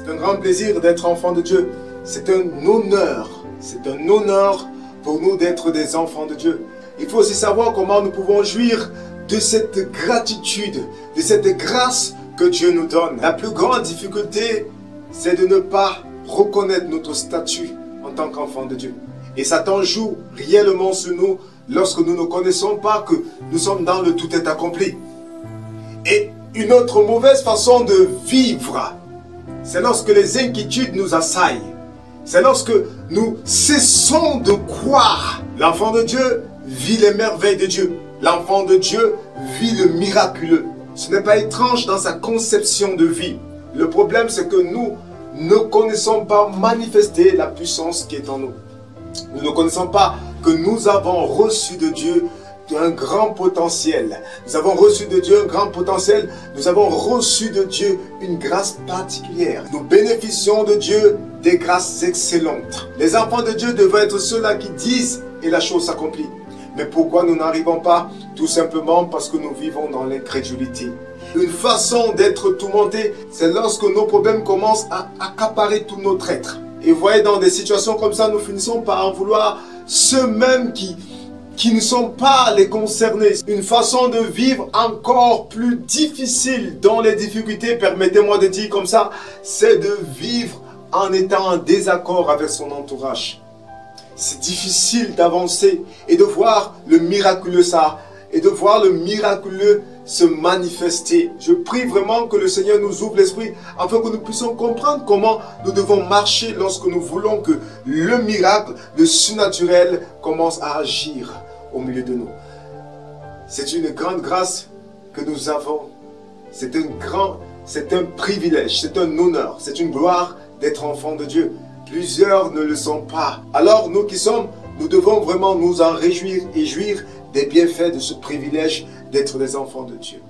C'est un grand plaisir d'être enfant de Dieu. C'est un honneur. C'est un honneur pour nous d'être des enfants de Dieu. Il faut aussi savoir comment nous pouvons jouir de cette gratitude, de cette grâce que Dieu nous donne. La plus grande difficulté, c'est de ne pas reconnaître notre statut en tant qu'enfant de Dieu. Et Satan joue réellement sur nous lorsque nous ne connaissons pas que nous sommes dans le tout est accompli. Et une autre mauvaise façon de vivre, c'est lorsque les inquiétudes nous assaillent. C'est lorsque nous cessons de croire. L'enfant de Dieu vit les merveilles de Dieu. L'enfant de Dieu vit le miraculeux. Ce n'est pas étrange dans sa conception de vie. Le problème, c'est que nous ne connaissons pas manifester la puissance qui est en nous. Nous ne connaissons pas que nous avons reçu de Dieu un grand potentiel. Nous avons reçu de Dieu un grand potentiel. Nous avons reçu de Dieu une grâce particulière. Nous bénéficions de Dieu des grâces excellentes. Les enfants de Dieu devraient être ceux-là qui disent et la chose s'accomplit. Mais pourquoi nous n'arrivons pas? Tout simplement parce que nous vivons dans l'incrédulité. Une façon d'être tourmenté, c'est lorsque nos problèmes commencent à accaparer tout notre être. Et vous voyez, dans des situations comme ça, nous finissons par en vouloir ceux-mêmes qui ne sont pas les concernés. Une façon de vivre encore plus difficile dans les difficultés, permettez-moi de dire comme ça, c'est de vivre en étant en désaccord avec son entourage. C'est difficile d'avancer et de voir le miraculeux se manifester. Je prie vraiment que le Seigneur nous ouvre l'esprit afin que nous puissions comprendre comment nous devons marcher lorsque nous voulons que le miracle, le surnaturel commence à agir au milieu de nous. C'est une grande grâce que nous avons. C'est un privilège, c'est un honneur, c'est une gloire d'être enfant de Dieu. Plusieurs ne le sont pas. Alors nous qui sommes, nous devons vraiment nous en réjouir et jouir des bienfaits de ce privilège d'être des enfants de Dieu.